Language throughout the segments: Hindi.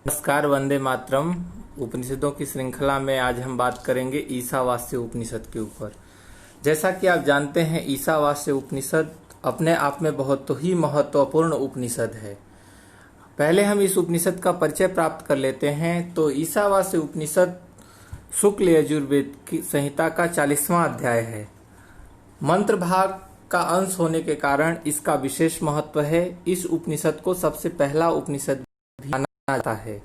नमस्कार, वंदे मातरम। उपनिषदों की श्रृंखला में आज हम बात करेंगे ईशावास्य उपनिषद के ऊपर। जैसा कि आप जानते हैं, ईशावास्य उपनिषद अपने आप में बहुत ही महत्वपूर्ण उपनिषद है। पहले हम इस उपनिषद का परिचय प्राप्त कर लेते हैं। तो ईशावास्य उपनिषद शुक्ल यजुर्वेद की संहिता का 40वां अध्याय है। मंत्र भाग का अंश होने के कारण इसका विशेष महत्व है। इस उपनिषद को सबसे पहला उपनिषद माना जाता है।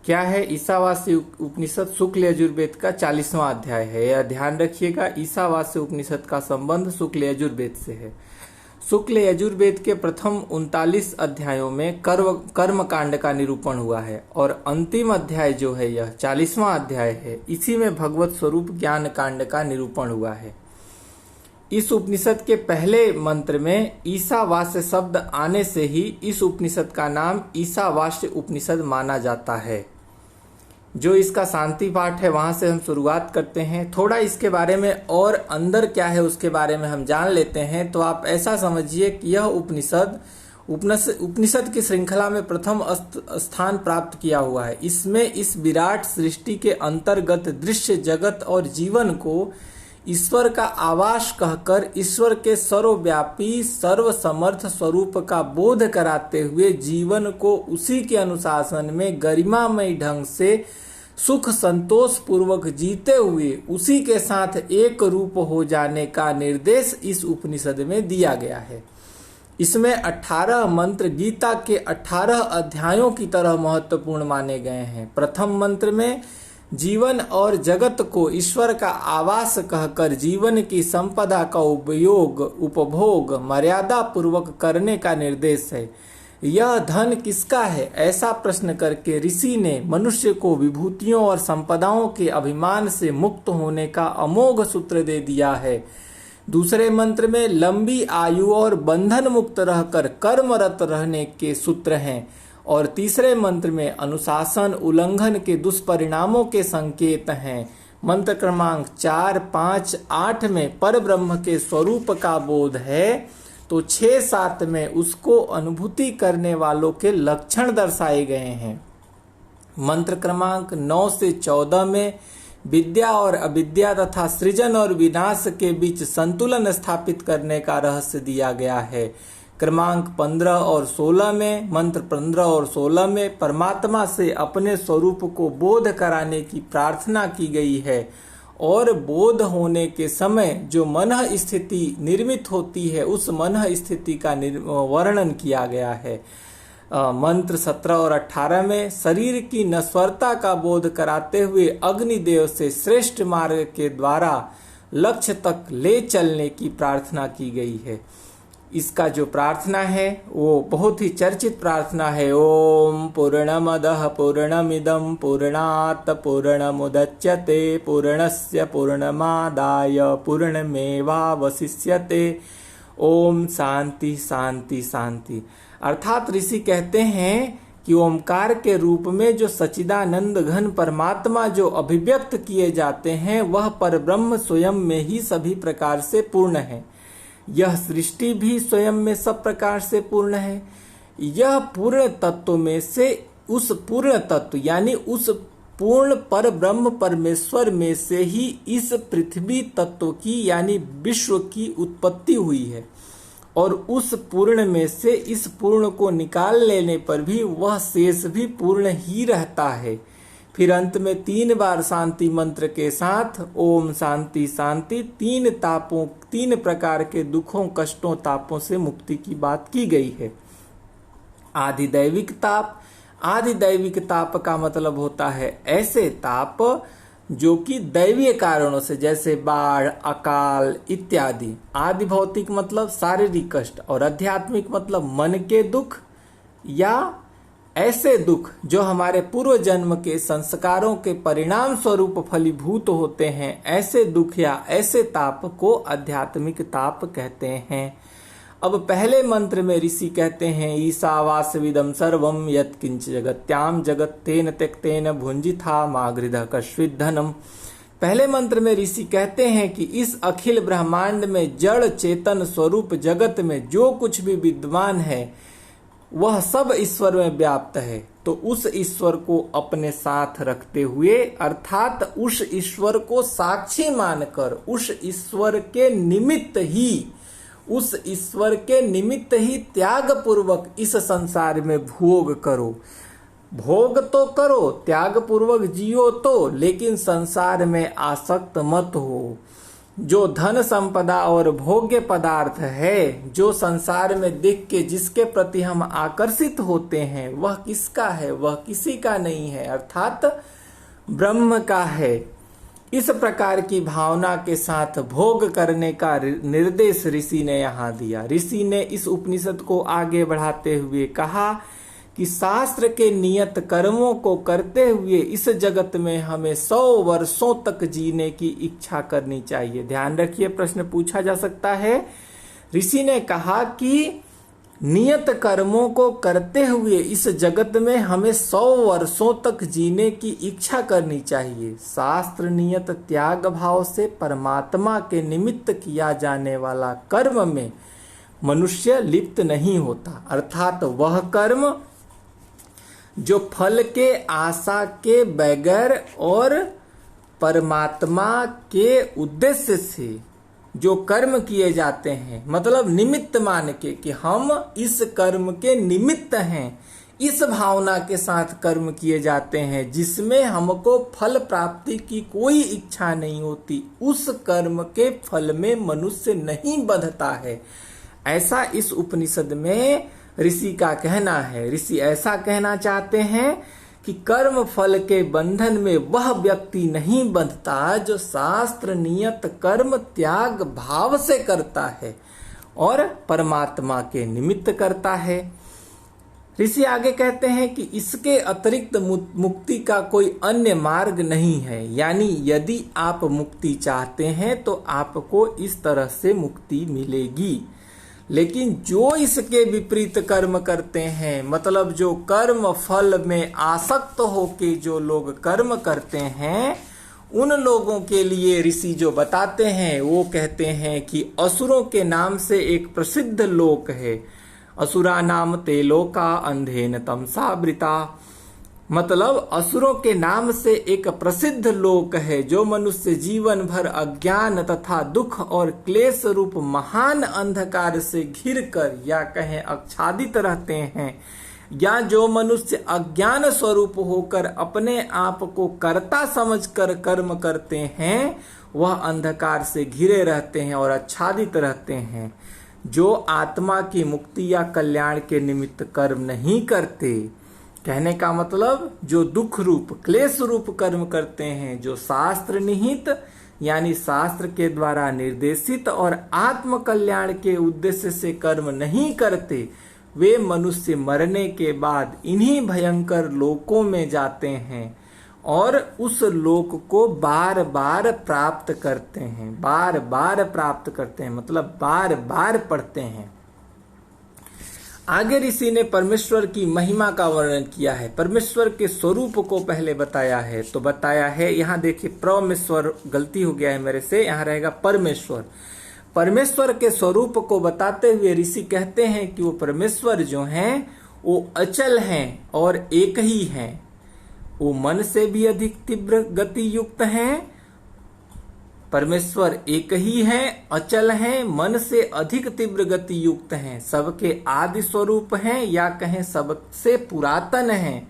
क्या है? ईशावास्य उपनिषद शुक्ल यजुर्वेद का 40वां अध्याय है। यह ध्यान रखिएगा, ईशावास्य उपनिषद का संबंध शुक्ल यजुर्वेद से है। शुक्ल यजुर्वेद के प्रथम 39 अध्यायों में कर्म कांड का निरूपण हुआ है और अंतिम अध्याय जो है यह 40वां अध्याय है, इसी में भगवत स्वरूप ज्ञान कांड का निरूपण हुआ है। इस उपनिषद के पहले मंत्र में ईशावास्य शब्द आने से ही इस उपनिषद का नाम ईशावास्य उपनिषद माना जाता है। जो इसका शांति पाठ है वहां से हम शुरुआत करते हैं। थोड़ा इसके बारे में और अंदर क्या है उसके बारे में हम जान लेते हैं। तो आप ऐसा समझिए कि यह उपनिषद की श्रृंखला में प्रथम स्थान प्राप्त किया हुआ है। इसमें इस विराट सृष्टि के अंतर्गत दृश्य जगत और जीवन को ईश्वर का आवास कहकर ईश्वर के सर्वव्यापी सर्वसमर्थ स्वरूप का बोध कराते हुए जीवन को उसी के अनुशासन में गरिमामय ढंग से सुख संतोष पूर्वक जीते हुए उसी के साथ एक रूप हो जाने का निर्देश इस उपनिषद में दिया गया है। इसमें 18 मंत्र गीता के 18 अध्यायों की तरह महत्वपूर्ण माने गए हैं। प्रथम मंत्र में जीवन और जगत को ईश्वर का आवास कहकर जीवन की संपदा का उपभोग मर्यादा पूर्वक करने का निर्देश है। यह धन किसका है, ऐसा प्रश्न करके ऋषि ने मनुष्य को विभूतियों और संपदाओं के अभिमान से मुक्त होने का अमोघ सूत्र दे दिया है। दूसरे मंत्र में लंबी आयु और बंधन मुक्त रहकर कर्मरत रहने के सूत्र हैं और तीसरे मंत्र में अनुशासन उल्लंघन के दुष्परिणामों के संकेत हैं। मंत्र क्रमांक 4, 5, 8 में पर ब्रह्म के स्वरूप का बोध है, तो 6, 7 में उसको अनुभूति करने वालों के लक्षण दर्शाए गए हैं। मंत्र क्रमांक 9 से 14 में विद्या और अविद्या तथा सृजन और विनाश के बीच संतुलन स्थापित करने का रहस्य दिया गया है। क्रमांक 15 और 16 में मंत्र 15 और 16 में परमात्मा से अपने स्वरूप को बोध कराने की प्रार्थना की गई है और बोध होने के समय जो मन स्थिति निर्मित होती है उस मन स्थिति का वर्णन किया गया है। मंत्र 17 और 18 में शरीर की नश्वरता का बोध कराते हुए अग्निदेव से श्रेष्ठ मार्ग के द्वारा लक्ष्य तक ले चलने की प्रार्थना की गई है। इसका जो प्रार्थना है वो बहुत ही चर्चित प्रार्थना है। ओम पूर्णमदः पूर्णमिदं पूर्णात् पूर्णमुदच्यते पूर्णस्य पूर्णमादाय पूर्णमेवावशिष्यते। ओम शांति शांति शांति। अर्थात ऋषि कहते हैं कि ओमकार के रूप में जो सच्चिदानंद घन परमात्मा जो अभिव्यक्त किए जाते हैं वह परब्रह्म स्वयं में ही सभी प्रकार से पूर्ण है। यह सृष्टि भी स्वयं में सब प्रकार से पूर्ण है। यह पूर्ण तत्व में से उस पूर्ण तत्व यानी उस पूर्ण पर ब्रह्म परमेश्वर में से ही इस पृथ्वी तत्व की यानी विश्व की उत्पत्ति हुई है और उस पूर्ण में से इस पूर्ण को निकाल लेने पर भी वह शेष भी पूर्ण ही रहता है। फिर अंत में 3 बार शांति मंत्र के साथ ओम शांति शांति 3 प्रकार के दुखों कष्टों तापों से मुक्ति की बात की गई है। आधिदैविक ताप का मतलब होता है ऐसे ताप जो कि दैवीय कारणों से, जैसे बाढ़ अकाल इत्यादि। आदि भौतिक मतलब शारीरिक कष्ट और आध्यात्मिक मतलब मन के दुख या ऐसे दुख जो हमारे पूर्व जन्म के संस्कारों के परिणाम स्वरूप फलीभूत होते हैं। ऐसे दुख या ऐसे ताप को आध्यात्मिक ताप कहते हैं। अब पहले मंत्र में ऋषि कहते हैं ईशावास्यविदं सर्वं यत्किंच जगत्याम जगत्तेन त्यक्तेन भुंजिथा मागृधः कश्चित् धनम्। पहले मंत्र में ऋषि कहते हैं कि इस अखिल ब्रह्मांड में जड़ चेतन स्वरूप जगत में जो कुछ भी विद्यमान है वह सब ईश्वर में व्याप्त है। तो उस ईश्वर को अपने साथ रखते हुए, अर्थात उस ईश्वर को साक्षी मानकर उस ईश्वर के निमित्त ही त्याग पूर्वक इस संसार में भोग करो। भोग तो करो, त्याग पूर्वक जियो तो, लेकिन संसार में आसक्त मत हो। जो धन संपदा और भोग्य पदार्थ है, जो संसार में देख के जिसके प्रति हम आकर्षित होते हैं, वह किसका है? वह किसी का नहीं है, अर्थात ब्रह्म का है। इस प्रकार की भावना के साथ भोग करने का निर्देश ऋषि ने यहाँ दिया। ऋषि ने इस उपनिषद को आगे बढ़ाते हुए कहा कि शास्त्र के नियत कर्मों को करते हुए इस जगत में हमें 100 वर्षों तक जीने की इच्छा करनी चाहिए। ध्यान रखिए, प्रश्न पूछा जा सकता है। ऋषि ने कहा कि नियत कर्मों को करते हुए इस जगत में हमें 100 वर्षों तक जीने की इच्छा करनी चाहिए। शास्त्र नियत त्याग भाव से परमात्मा के निमित्त किया जाने वाला कर्म में मनुष्य लिप्त नहीं होता, अर्थात वह कर्म जो फल के आशा के बगैर और परमात्मा के उद्देश्य से जो कर्म किए जाते हैं, मतलब निमित्त मान के कि हम इस कर्म के निमित्त हैं, इस भावना के साथ कर्म किए जाते हैं जिसमें हमको फल प्राप्ति की कोई इच्छा नहीं होती, उस कर्म के फल में मनुष्य नहीं बंधता है। ऐसा इस उपनिषद में ऋषि का कहना है। ऋषि ऐसा कहना चाहते हैं कि कर्म फल के बंधन में वह व्यक्ति नहीं बंधता जो शास्त्र नियत कर्म त्याग भाव से करता है और परमात्मा के निमित्त करता है। ऋषि आगे कहते हैं कि इसके अतिरिक्त मुक्ति का कोई अन्य मार्ग नहीं है, यानी यदि आप मुक्ति चाहते हैं तो आपको इस तरह से मुक्ति मिलेगी। लेकिन जो इसके विपरीत कर्म करते हैं, मतलब जो कर्म फल में आसक्त होके जो लोग कर्म करते हैं, उन लोगों के लिए ऋषि जो बताते हैं वो कहते हैं कि असुरों के नाम से एक प्रसिद्ध लोक है, असुरा नाम ते लोका अंधेन तमसावृता। मतलब असुरों के नाम से एक प्रसिद्ध लोक है जो मनुष्य जीवन भर अज्ञान तथा दुख और क्लेश रूप महान अंधकार से घिर कर या कहें आच्छादित रहते हैं, या जो मनुष्य अज्ञान स्वरूप होकर अपने आप को कर्ता समझकर कर्म करते हैं, वह अंधकार से घिरे रहते हैं और आच्छादित रहते हैं। जो आत्मा की मुक्ति या कल्याण के निमित्त कर्म नहीं करते, कहने का मतलब जो दुख रूप क्लेश रूप कर्म करते हैं, जो शास्त्र निहित यानी शास्त्र के द्वारा निर्देशित और आत्म कल्याण के उद्देश्य से कर्म नहीं करते, वे मनुष्य मरने के बाद इन्हीं भयंकर लोकों में जाते हैं और उस लोक को बार बार प्राप्त करते हैं। बार बार प्राप्त करते हैं मतलब बार बार पढ़ते हैं। आगे ऋषि ने परमेश्वर की महिमा का वर्णन किया है। परमेश्वर के स्वरूप को पहले बताया है, तो बताया है, यहाँ देखिए परमेश्वर, गलती हो गया है मेरे से, यहाँ रहेगा परमेश्वर। परमेश्वर के स्वरूप को बताते हुए ऋषि कहते हैं कि वो परमेश्वर जो हैं वो अचल हैं और एक ही हैं। वो मन से भी अधिक तीव्र गति युक्त हैं। परमेश्वर एक ही हैं, अचल हैं, मन से अधिक तीव्र गति युक्त हैं, सबके आदि स्वरूप हैं या कहें सबसे पुरातन हैं।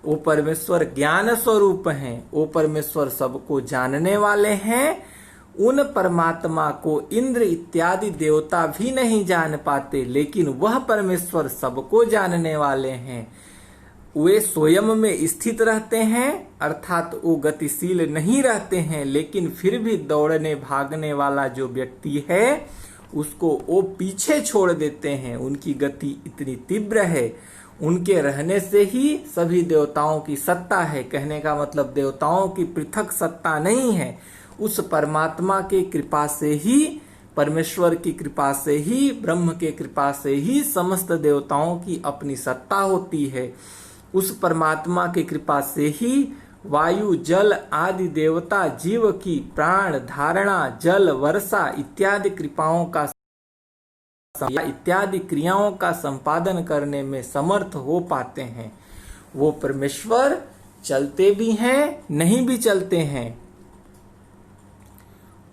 वो परमेश्वर ज्ञान स्वरूप हैं। वो परमेश्वर सबको जानने वाले हैं। उन परमात्मा को इंद्र इत्यादि देवता भी नहीं जान पाते, लेकिन वह परमेश्वर सबको जानने वाले हैं। वे स्वयं में स्थित रहते हैं, अर्थात वो गतिशील नहीं रहते हैं, लेकिन फिर भी दौड़ने भागने वाला जो व्यक्ति है उसको वो पीछे छोड़ देते हैं। उनकी गति इतनी तीव्र है, उनके रहने से ही सभी देवताओं की सत्ता है। कहने का मतलब देवताओं की पृथक सत्ता नहीं है, उस परमात्मा की कृपा से ही, परमेश्वर की कृपा से ही, ब्रह्म के कृपा से ही समस्त देवताओं की अपनी सत्ता होती है। उस परमात्मा की कृपा से ही वायु जल आदि देवता जीव की प्राण धारणा, जल वर्षा इत्यादि इत्यादि क्रियाओं का संपादन करने में समर्थ हो पाते हैं। वो परमेश्वर चलते भी हैं, नहीं भी चलते हैं।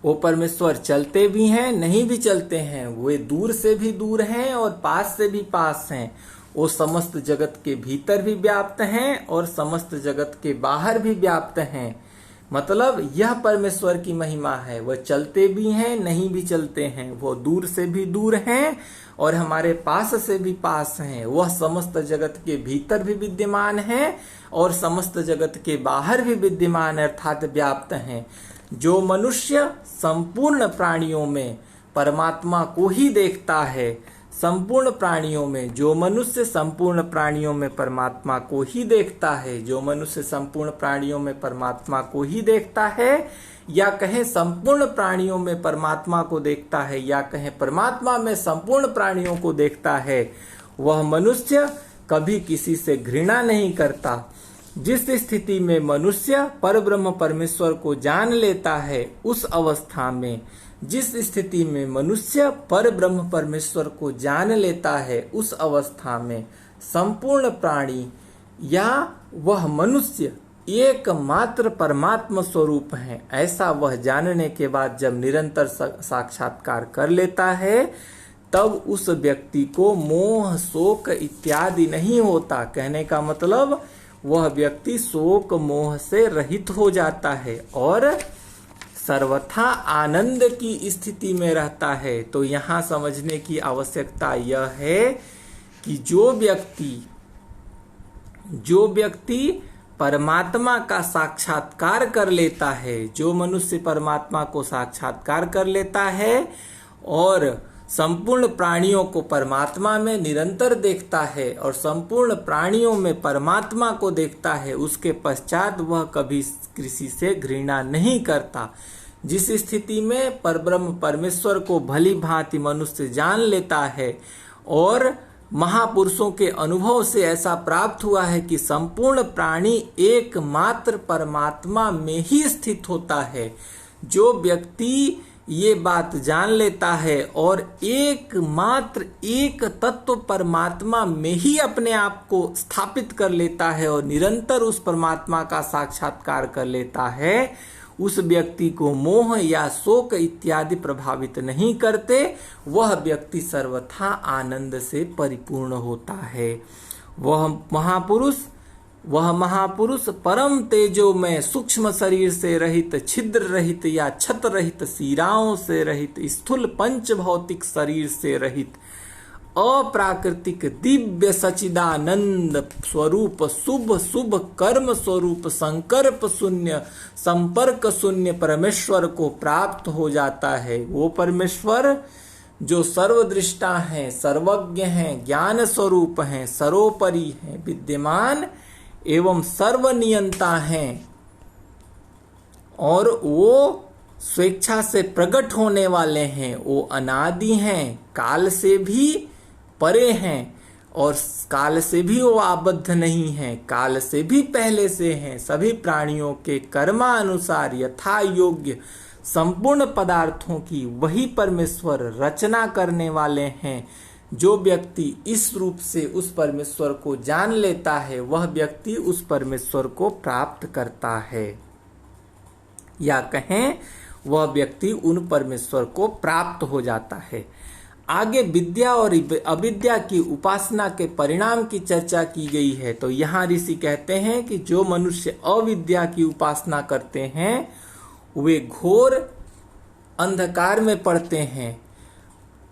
वो परमेश्वर चलते भी हैं, नहीं भी चलते हैं। वे दूर से भी दूर हैं और पास से भी पास हैं। वो समस्त जगत के भीतर भी व्याप्त हैं और समस्त जगत के बाहर भी व्याप्त हैं। मतलब यह परमेश्वर की महिमा है। वह चलते भी हैं, नहीं भी चलते हैं। वो दूर से भी दूर हैं और हमारे पास से भी पास हैं। वह समस्त जगत के भीतर भी विद्यमान है और समस्त जगत के बाहर भी विद्यमान अर्थात व्याप्त हैं। जो मनुष्य संपूर्ण प्राणियों में परमात्मा को ही देखता है, संपूर्ण प्राणियों में जो मनुष्य संपूर्ण प्राणियों में परमात्मा को ही देखता है, जो मनुष्य संपूर्ण प्राणियों में परमात्मा को ही देखता है, या कहें संपूर्ण प्राणियों में परमात्मा को देखता है, या कहें परमात्मा में संपूर्ण प्राणियों को देखता है, वह मनुष्य कभी किसी से घृणा नहीं करता। जिस स्थिति में मनुष्य परब्रह्म परमेश्वर को जान लेता है, उस अवस्था में, जिस स्थिति में मनुष्य परब्रह्म परमेश्वर को जान लेता है, उस अवस्था में संपूर्ण प्राणी या वह मनुष्य एकमात्र परमात्मा स्वरूप है, ऐसा वह जानने के बाद जब निरंतर साक्षात्कार कर लेता है, तब उस व्यक्ति को मोह शोक इत्यादि नहीं होता। कहने का मतलब वह व्यक्ति शोक मोह से रहित हो जाता है और सर्वथा आनंद की स्थिति में रहता है। तो यहाँ समझने की आवश्यकता यह है कि जो व्यक्ति परमात्मा का साक्षात्कार कर लेता है, जो मनुष्य परमात्मा को साक्षात्कार कर लेता है और संपूर्ण प्राणियों को परमात्मा में निरंतर देखता है और संपूर्ण प्राणियों में परमात्मा को देखता है, उसके पश्चात वह कभी किसी से घृणा नहीं करता। जिस स्थिति में परब्रह्म परमेश्वर को भली भांति मनुष्य जान लेता है और महापुरुषों के अनुभव से ऐसा प्राप्त हुआ है कि संपूर्ण प्राणी एकमात्र परमात्मा में ही स्थित होता है, जो व्यक्ति ये बात जान लेता है और एकमात्र एक तत्व परमात्मा में ही अपने आप को स्थापित कर लेता है और निरंतर उस परमात्मा का साक्षात्कार कर लेता है, उस व्यक्ति को मोह या शोक इत्यादि प्रभावित नहीं करते। वह व्यक्ति सर्वथा आनंद से परिपूर्ण होता है। वह महापुरुष परम तेजोमय सूक्ष्म शरीर से रहित, छिद्र रहित या छत रहित, शिराओं से रहित, स्थूल पंच भौतिक शरीर से रहित, अप्राकृतिक दिव्य सचिदानंद स्वरूप, शुभ कर्म स्वरूप, संकल्प शून्य, संपर्क शून्य परमेश्वर को प्राप्त हो जाता है। वो परमेश्वर जो सर्वदृष्टा हैं, सर्वज्ञ हैं, ज्ञान स्वरूप हैं, सर्वोपरि हैं, विद्यमान एवं सर्वनियंता हैं और वो स्वेच्छा से प्रकट होने वाले हैं। वो अनादि हैं, काल से भी परे हैं और काल से भी वो आबद्ध नहीं हैं, काल से भी पहले से हैं। सभी प्राणियों के कर्मानुसार यथा योग्य संपूर्ण पदार्थों की वही परमेश्वर रचना करने वाले हैं। जो व्यक्ति इस रूप से उस परमेश्वर को जान लेता है, वह व्यक्ति उस परमेश्वर को प्राप्त करता है, या कहें वह व्यक्ति उन परमेश्वर को प्राप्त हो जाता है। आगे विद्या और अविद्या की उपासना के परिणाम की चर्चा की गई है। तो यहाँ ऋषि कहते हैं कि जो मनुष्य अविद्या की उपासना करते हैं वे घोर अंधकार में पड़ते हैं।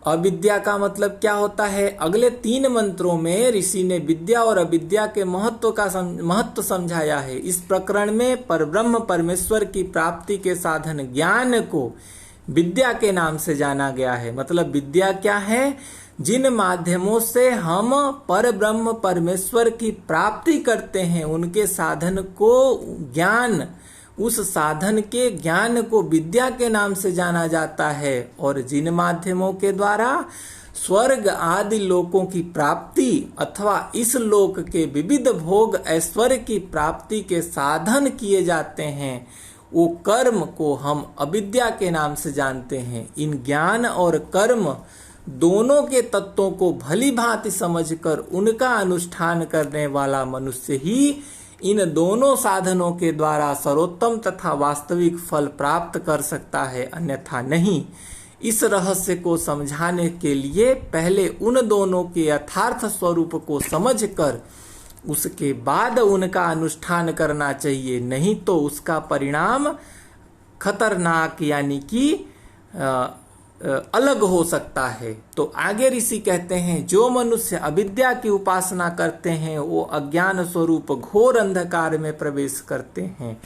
अविद्या का मतलब क्या होता है? अगले 3 मंत्रों में ऋषि ने विद्या और अविद्या के महत्व समझाया है। इस प्रकरण में परब्रह्म परमेश्वर की प्राप्ति के साधन ज्ञान को विद्या के नाम से जाना गया है। मतलब विद्या क्या है? जिन माध्यमों से हम परब्रह्म परमेश्वर की प्राप्ति करते हैं, उनके साधन को ज्ञान, उस साधन के ज्ञान को विद्या के नाम से जाना जाता है। और जिन माध्यमों के द्वारा स्वर्ग आदि लोकों की प्राप्ति अथवा इस लोक के विविध भोग ऐश्वर्य की प्राप्ति के साधन किए जाते हैं, वो कर्म को हम अविद्या के नाम से जानते हैं। इन ज्ञान और कर्म दोनों के तत्वों को भली भांति समझकर उनका अनुष्ठान करने वाला मनुष्य ही इन दोनों साधनों के द्वारा सर्वोत्तम तथा वास्तविक फल प्राप्त कर सकता है, अन्यथा नहीं। इस रहस्य को समझाने के लिए पहले उन दोनों के यथार्थ स्वरूप को समझकर उसके बाद उनका अनुष्ठान करना चाहिए, नहीं तो उसका परिणाम खतरनाक यानी कि अलग हो सकता है। तो आगे ऋषि कहते हैं, जो मनुष्य अविद्या की उपासना करते हैं वो अज्ञान स्वरूप घोर अंधकार में प्रवेश करते हैं।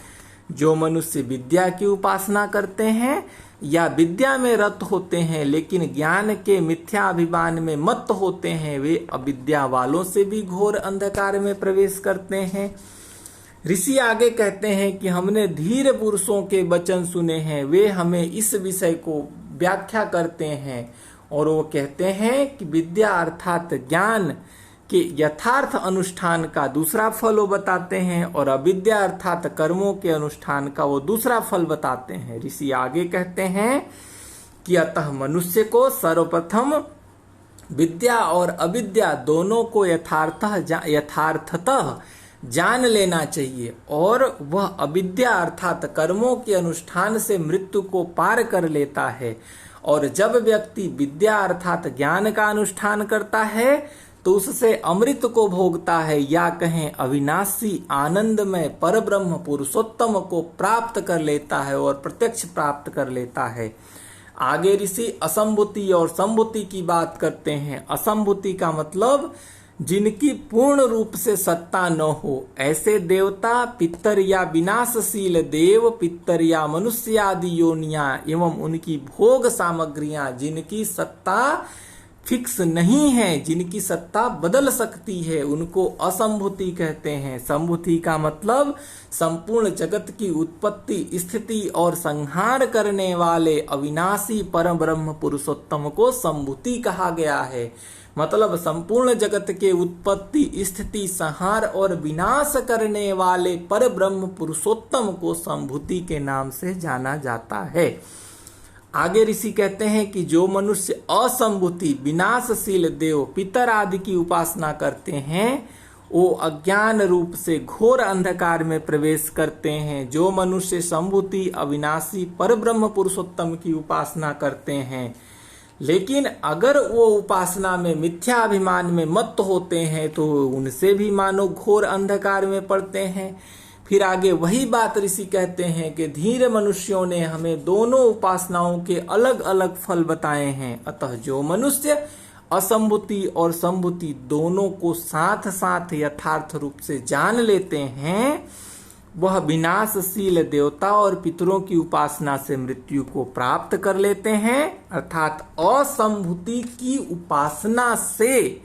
जो मनुष्य विद्या की उपासना करते हैं या विद्या में रत होते हैं लेकिन ज्ञान के मिथ्या अभिमान में मत्त होते हैं, वे अविद्या वालों से भी घोर अंधकार में प्रवेश करते हैं। ऋषि आगे कहते हैं कि हमने धीर पुरुषों के वचन सुने हैं, वे हमें इस विषय को व्याख्या करते हैं और वो कहते हैं कि विद्या अर्थात ज्ञान के यथार्थ अनुष्ठान का दूसरा फल वो बताते हैं और अविद्या अर्थात कर्मों के अनुष्ठान का वो दूसरा फल बताते हैं। ऋषि आगे कहते हैं कि अतः मनुष्य को सर्वप्रथम विद्या और अविद्या दोनों को यथार्थतः जान लेना चाहिए और वह अविद्या अर्थात कर्मों के अनुष्ठान से मृत्यु को पार कर लेता है। और जब व्यक्ति विद्या अर्थात ज्ञान का अनुष्ठान करता है तो उससे अमृत को भोगता है, या कहें अविनाशी आनंदमय परब्रह्म पुरुषोत्तम को प्राप्त कर लेता है और प्रत्यक्ष प्राप्त कर लेता है। आगे ऋषि असंभूति और संभूति की बात करते हैं। असंभूति का मतलब जिनकी पूर्ण रूप से सत्ता न हो, ऐसे देवता, पितर या विनाशशील देव, पितर या मनुष्य आदि योनियां एवं उनकी भोग सामग्रियां जिनकी सत्ता फिक्स नहीं है, जिनकी सत्ता बदल सकती है, उनको असंभूति कहते हैं। संभूति का मतलब संपूर्ण जगत की उत्पत्ति, स्थिति और संहार करने वाले अविनाशी परम ब्रह्म पुरुषोत्तम को संभूति कहा गया है। मतलब संपूर्ण जगत के उत्पत्ति, स्थिति, संहार और विनाश करने वाले पर ब्रह्म पुरुषोत्तम को संभूति के नाम से जाना जाता है। आगे ऋषि कहते हैं कि जो मनुष्य असंभूति, विनाशशील देव, पितर आदि की उपासना करते हैं वो अज्ञान रूप से घोर अंधकार में प्रवेश करते हैं। जो मनुष्य संभूति, अविनाशी पर ब्रह्म पुरुषोत्तम की उपासना करते हैं लेकिन अगर वो उपासना में मिथ्याभिमान में मत्त होते हैं तो उनसे भी मानो घोर अंधकार में पड़ते हैं। फिर आगे वही बात ऋषि कहते हैं कि धीर मनुष्यों ने हमें दोनों उपासनाओं के अलग अलग फल बताए हैं। अतः जो मनुष्य असंभूति और संभूति दोनों को साथ साथ यथार्थ रूप से जान लेते हैं वह विनाशशील देवता और पितरों की उपासना से मृत्यु को प्राप्त कर लेते हैं। अर्थात असंभूति की उपासना से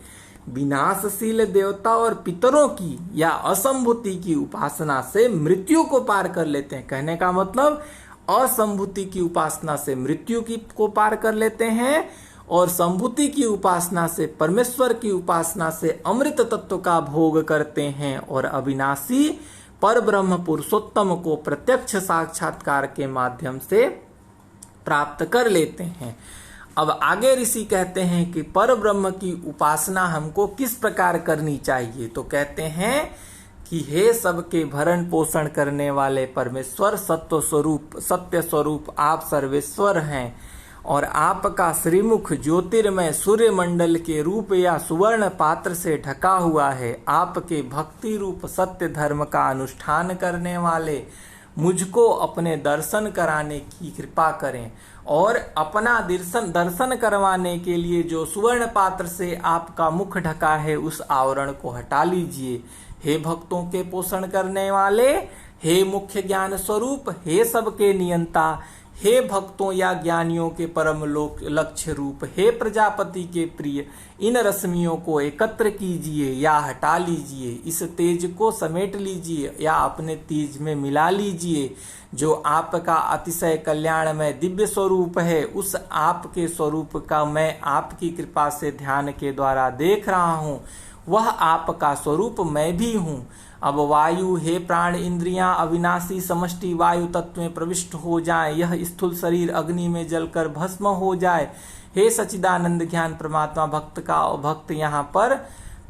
विनाशशील देवता और पितरों की या असंभूति की उपासना से मृत्यु को पार कर लेते हैं। कहने का मतलब असंभूति की उपासना से मृत्यु को पार कर लेते हैं और संभूति की उपासना से परमेश्वर की उपासना से अमृत तत्व का भोग करते हैं और अविनाशी पर ब्रह्म पुरुषोत्तम को प्रत्यक्ष साक्षात्कार के माध्यम से प्राप्त कर लेते हैं। अब आगे ऋषि कहते हैं कि पर ब्रह्म की उपासना हमको किस प्रकार करनी चाहिए। तो कहते हैं कि हे सबके भरण पोषण करने वाले परमेश्वर, सत्य स्वरूप आप सर्वेश्वर हैं और आपका श्रीमुख ज्योतिर्मय सूर्य मंडल के रूप या सुवर्ण पात्र से ढका हुआ है। आपके भक्ति रूप सत्य धर्म का अनुष्ठान करने वाले मुझको अपने दर्शन कराने की कृपा करें और अपना दर्शन करवाने के लिए जो सुवर्ण पात्र से आपका मुख ढका है उस आवरण को हटा लीजिए। हे भक्तों के पोषण करने वाले, हे मुख्य ज्ञान स्वरूप, हे सबके नियंता, हे भक्तों या ज्ञानियों के परम लक्ष्य रूप, हे प्रजापति के प्रिय, इन रश्मियों को एकत्र कीजिए या हटा लीजिए, इस तेज को समेट लीजिए या अपने तेज में मिला लीजिए। जो आपका अतिशय कल्याणमय दिव्य स्वरूप है उस आपके स्वरूप का मैं आपकी कृपा से ध्यान के द्वारा देख रहा हूँ, वह आपका स्वरूप मैं भी हूँ। अब वायु, हे प्राण इंद्रियां अविनाशी समष्टि वायु तत्व में प्रविष्ट हो जाए, यह स्थूल शरीर अग्नि में जलकर भस्म हो जाए। हे सच्चिदानंद ज्ञान परमात्मा, भक्त यहाँ पर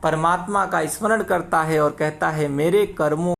परमात्मा का स्मरण करता है और कहता है मेरे कर्मों